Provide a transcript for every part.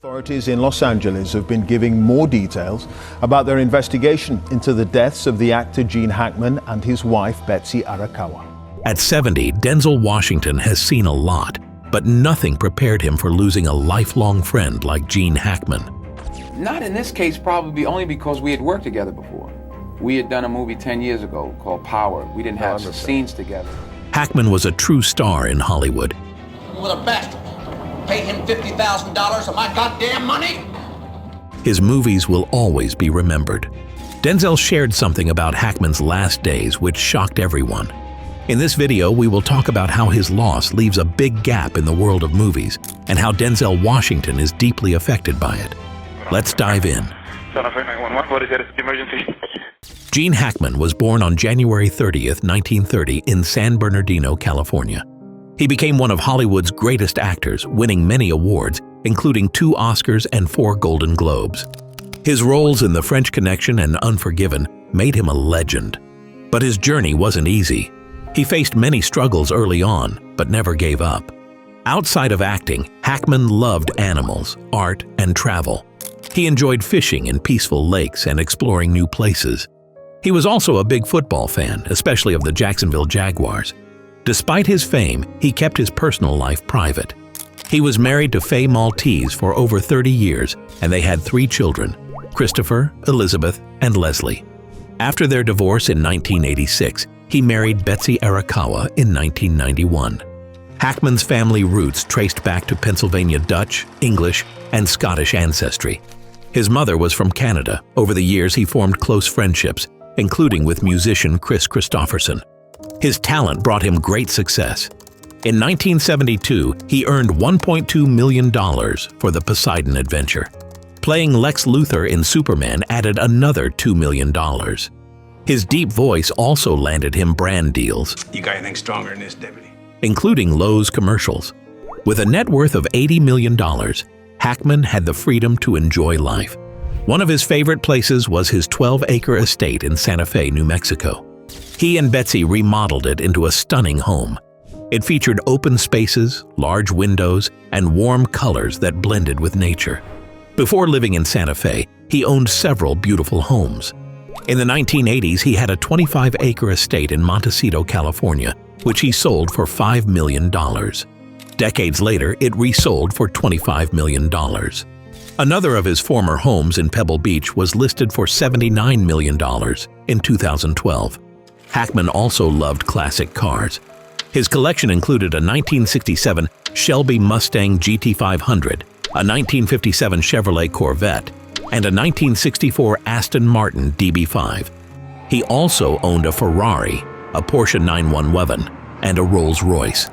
Authorities in Los Angeles have been giving more details about their investigation into the deaths of the actor Gene Hackman and his wife Betsy Arakawa. At 70, Denzel Washington has seen a lot, but nothing prepared him for losing a lifelong friend like Gene Hackman. Not in this case, probably only because we had worked together before. We had done a movie 10 years ago called Power. We didn't have scenes together. Hackman was a true star in Hollywood. What a bastard. Pay him $50,000 of my goddamn money? His movies will always be remembered. Denzel shared something about Hackman's last days which shocked everyone. In this video, we will talk about how his loss leaves a big gap in the world of movies and how Denzel Washington is deeply affected by it. Let's dive in. Gene Hackman was born on January 30th, 1930 in San Bernardino, California. He became one of Hollywood's greatest actors, winning many awards, including 2 Oscars and 4 Golden Globes. His roles in The French Connection and Unforgiven made him a legend. But his journey wasn't easy. He faced many struggles early on, but never gave up. Outside of acting, Hackman loved animals, art, and travel. He enjoyed fishing in peaceful lakes and exploring new places. He was also a big football fan, especially of the Jacksonville Jaguars. Despite his fame, he kept his personal life private. He was married to Faye Maltese for over 30 years, and they had 3 children, Christopher, Elizabeth, and Leslie. After their divorce in 1986, he married Betsy Arakawa in 1991. Hackman's family roots traced back to Pennsylvania Dutch, English, and Scottish ancestry. His mother was from Canada. Over the years, he formed close friendships, including with musician Chris Christopherson. His talent brought him great success. In 1972, he earned $1.2 million for the Poseidon Adventure. Playing Lex Luthor in Superman added another $2 million. His deep voice also landed him brand deals. You got anything stronger than this, deputy? Including Lowe's commercials. With a net worth of $80 million, Hackman had the freedom to enjoy life. One of his favorite places was his 12-acre estate in Santa Fe, New Mexico. He and Betsy remodeled it into a stunning home. It featured open spaces, large windows, and warm colors that blended with nature. Before living in Santa Fe, he owned several beautiful homes. In the 1980s, he had a 25-acre estate in Montecito, California, which he sold for $5 million. Decades later, it resold for $25 million. Another of his former homes in Pebble Beach was listed for $79 million in 2012. Hackman also loved classic cars. His collection included a 1967 Shelby Mustang GT500, a 1957 Chevrolet Corvette, and a 1964 Aston Martin DB5. He also owned a Ferrari, a Porsche 911, and a Rolls-Royce.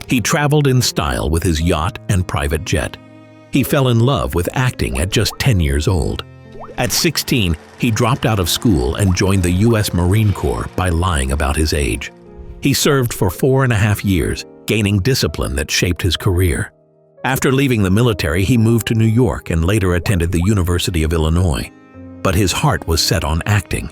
He traveled in style with his yacht and private jet. He fell in love with acting at just 10 years old. At 16, he dropped out of school and joined the U.S. Marine Corps by lying about his age. He served for 4.5 years, gaining discipline that shaped his career. After leaving the military, he moved to New York and later attended the University of Illinois. But his heart was set on acting.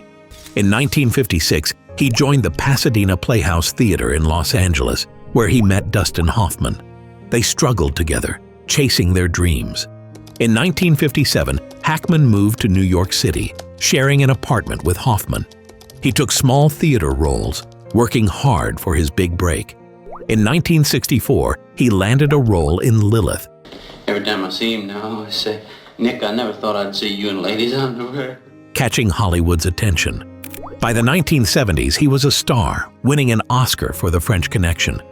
In 1956, he joined the Pasadena Playhouse Theater in Los Angeles, where he met Dustin Hoffman. They struggled together, chasing their dreams. In 1957, Hackman moved to New York City, sharing an apartment with Hoffman. He took small theater roles, working hard for his big break. In 1964, he landed a role in Lilith. Every time I see him now, I say, Nick, I never thought I'd see you in ladies' underwear. Catching Hollywood's attention. By the 1970s, he was a star, winning an Oscar for The French Connection.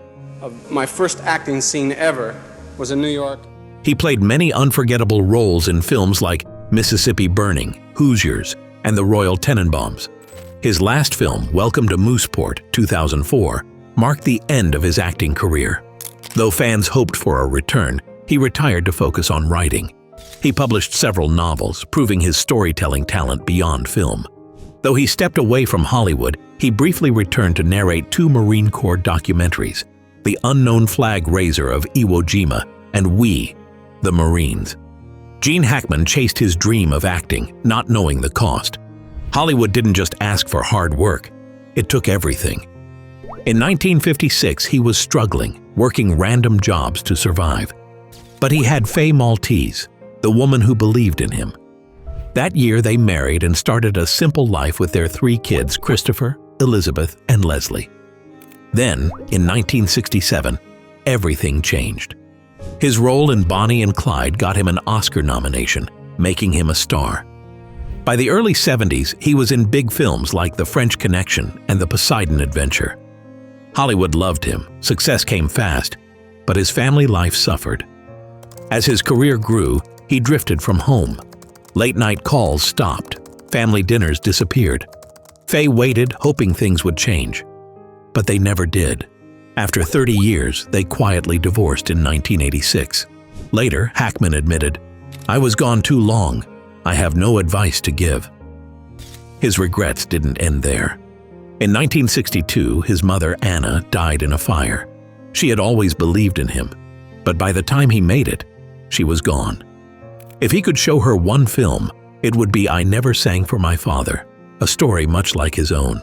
My first acting scene ever was in New York. He played many unforgettable roles in films like Mississippi Burning, Hoosiers, and The Royal Tenenbaums. His last film, Welcome to Mooseport, 2004, marked the end of his acting career. Though fans hoped for a return, he retired to focus on writing. He published several novels, proving his storytelling talent beyond film. Though he stepped away from Hollywood, he briefly returned to narrate 2 Marine Corps documentaries, The Unknown Flag Raiser of Iwo Jima and We, the Marines. Gene Hackman chased his dream of acting, not knowing the cost. Hollywood didn't just ask for hard work, it took everything. In 1956, he was struggling, working random jobs to survive. But he had Faye Maltese, the woman who believed in him. That year, they married and started a simple life with their 3 kids, Christopher, Elizabeth, and Leslie. Then, in 1967, everything changed. His role in Bonnie and Clyde got him an Oscar nomination, making him a star. By the early 70s, he was in big films like The French Connection and The Poseidon Adventure. Hollywood loved him, success came fast, but his family life suffered. As his career grew, he drifted from home. Late-night calls stopped, family dinners disappeared. Faye waited, hoping things would change. But they never did. After 30 years, they quietly divorced in 1986. Later, Hackman admitted, "I was gone too long. I have no advice to give." His regrets didn't end there. In 1962, his mother, Anna, died in a fire. She had always believed in him, but by the time he made it, she was gone. If he could show her one film, it would be I Never Sang for My Father, a story much like his own.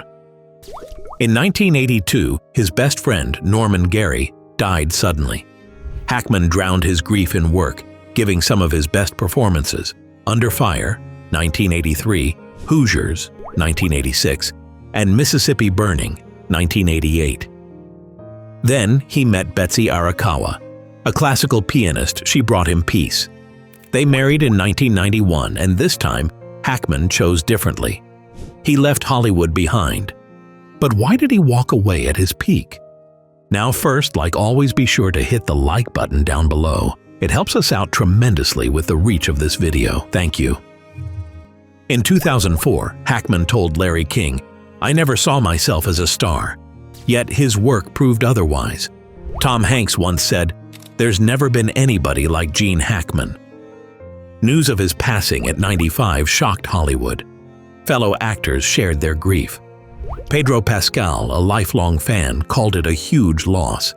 In 1982, his best friend, Norman Gary, died suddenly. Hackman drowned his grief in work, giving some of his best performances: Under Fire, 1983, Hoosiers, 1986, and Mississippi Burning, 1988. Then he met Betsy Arakawa, a classical pianist. She brought him peace. They married in 1991, and this time, Hackman chose differently. He left Hollywood behind. But why did he walk away at his peak? Now first, like always, be sure to hit the like button down below. It helps us out tremendously with the reach of this video. Thank you. In 2004, Hackman told Larry King, "I never saw myself as a star." Yet his work proved otherwise. Tom Hanks once said, "There's never been anybody like Gene Hackman." News of his passing at 95 shocked Hollywood. Fellow actors shared their grief. Pedro Pascal, a lifelong fan, called it a huge loss.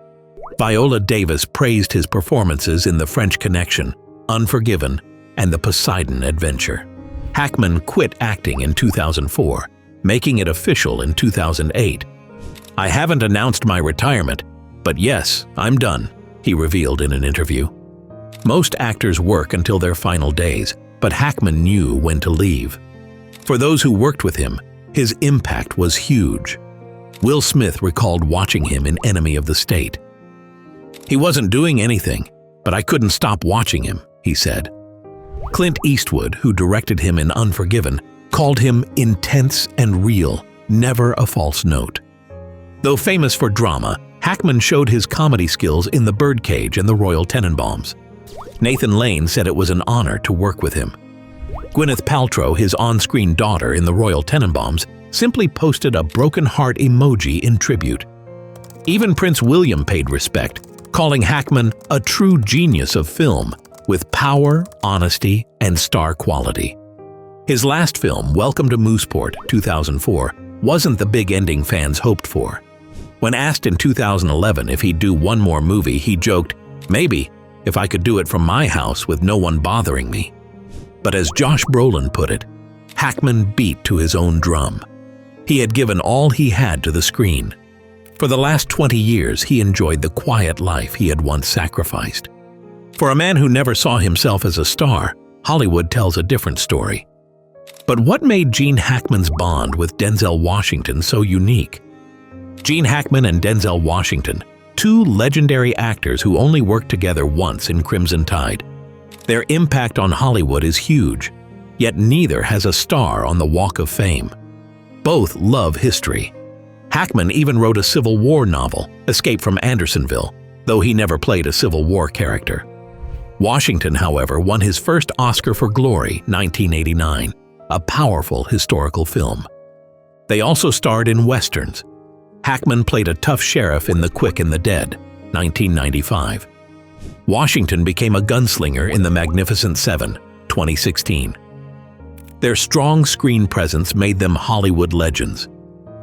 Viola Davis praised his performances in The French Connection, Unforgiven, and The Poseidon Adventure. Hackman quit acting in 2004, making it official in 2008. "I haven't announced my retirement, but yes, I'm done," he revealed in an interview. Most actors work until their final days, but Hackman knew when to leave. For those who worked with him, his impact was huge. Will Smith recalled watching him in Enemy of the State. "He wasn't doing anything, but I couldn't stop watching him," he said. Clint Eastwood, who directed him in Unforgiven, called him intense and real, never a false note. Though famous for drama, Hackman showed his comedy skills in The Birdcage and The Royal Tenenbaums. Nathan Lane said it was an honor to work with him. Gwyneth Paltrow, his on-screen daughter in The Royal Tenenbaums, simply posted a broken heart emoji in tribute. Even Prince William paid respect, calling Hackman a true genius of film, with power, honesty, and star quality. His last film, Welcome to Mooseport, 2004, wasn't the big ending fans hoped for. When asked in 2011 if he'd do one more movie, he joked, "Maybe, if I could do it from my house with no one bothering me." But as Josh Brolin put it, Hackman beat to his own drum. He had given all he had to the screen. For the last 20 years, he enjoyed the quiet life he had once sacrificed. For a man who never saw himself as a star, Hollywood tells a different story. But what made Gene Hackman's bond with Denzel Washington so unique? Gene Hackman and Denzel Washington, two legendary actors who only worked together once in Crimson Tide. Their impact on Hollywood is huge, yet neither has a star on the Walk of Fame. Both love history. Hackman even wrote a Civil War novel, Escape from Andersonville, though he never played a Civil War character. Washington, however, won his first Oscar for Glory, 1989, a powerful historical film. They also starred in westerns. Hackman played a tough sheriff in The Quick and the Dead, 1995. Washington became a gunslinger in The Magnificent Seven, 2016. Their strong screen presence made them Hollywood legends.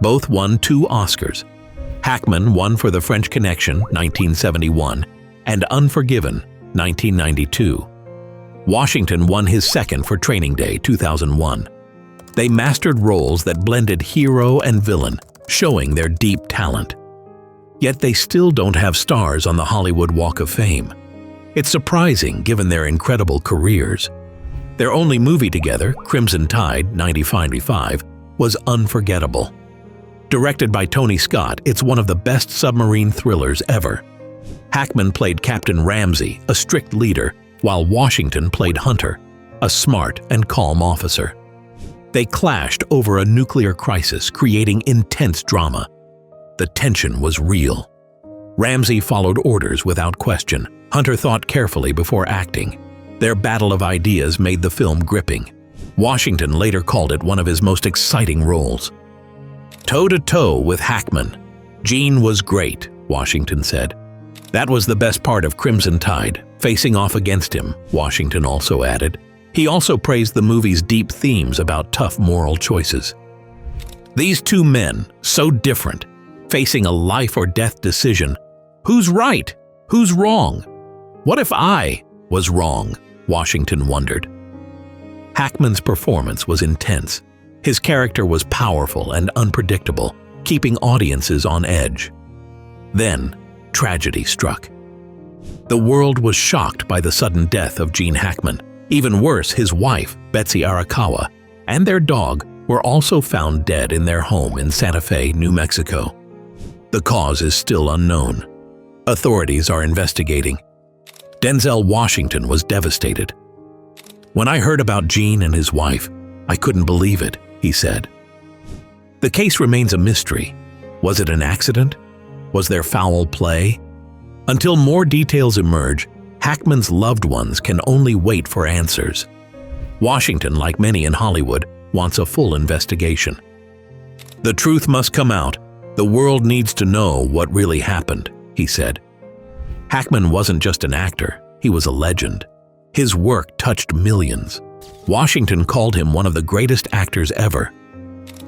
Both won 2 Oscars. Hackman won for The French Connection, 1971, and Unforgiven, 1992. Washington won his second for Training Day, 2001. They mastered roles that blended hero and villain, showing their deep talent. Yet they still don't have stars on the Hollywood Walk of Fame. It's surprising given their incredible careers. Their only movie together, Crimson Tide, 1995, was unforgettable. Directed by Tony Scott, it's one of the best submarine thrillers ever. Hackman played Captain Ramsey, a strict leader, while Washington played Hunter, a smart and calm officer. They clashed over a nuclear crisis, creating intense drama. The tension was real. Ramsey followed orders without question. Hunter thought carefully before acting. Their battle of ideas made the film gripping. Washington later called it one of his most exciting roles. Toe-to-toe with Hackman. Gene was great, Washington said. That was the best part of Crimson Tide, facing off against him, Washington also added. He also praised the movie's deep themes about tough moral choices. These two men, so different, facing a life-or-death decision. Who's right? Who's wrong? What if I was wrong? Washington wondered. Hackman's performance was intense. His character was powerful and unpredictable, keeping audiences on edge. Then, tragedy struck. The world was shocked by the sudden death of Gene Hackman. Even worse, his wife, Betsy Arakawa, and their dog were also found dead in their home in Santa Fe, New Mexico. The cause is still unknown. Authorities are investigating. Denzel Washington was devastated. When I heard about Gene and his wife, I couldn't believe it, he said. The case remains a mystery. Was it an accident? Was there foul play? Until more details emerge, Hackman's loved ones can only wait for answers. Washington, like many in Hollywood, wants a full investigation. The truth must come out. The world needs to know what really happened, he said. Hackman wasn't just an actor, he was a legend. His work touched millions. Washington called him one of the greatest actors ever.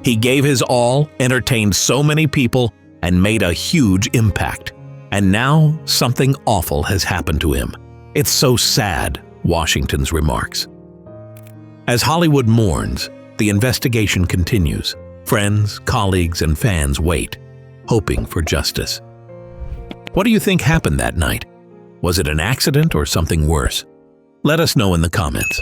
He gave his all, entertained so many people, and made a huge impact. And now, something awful has happened to him. It's so sad, Washington's remarks. As Hollywood mourns, the investigation continues. Friends, colleagues, and fans wait, hoping for justice. What do you think happened that night? Was it an accident or something worse? Let us know in the comments.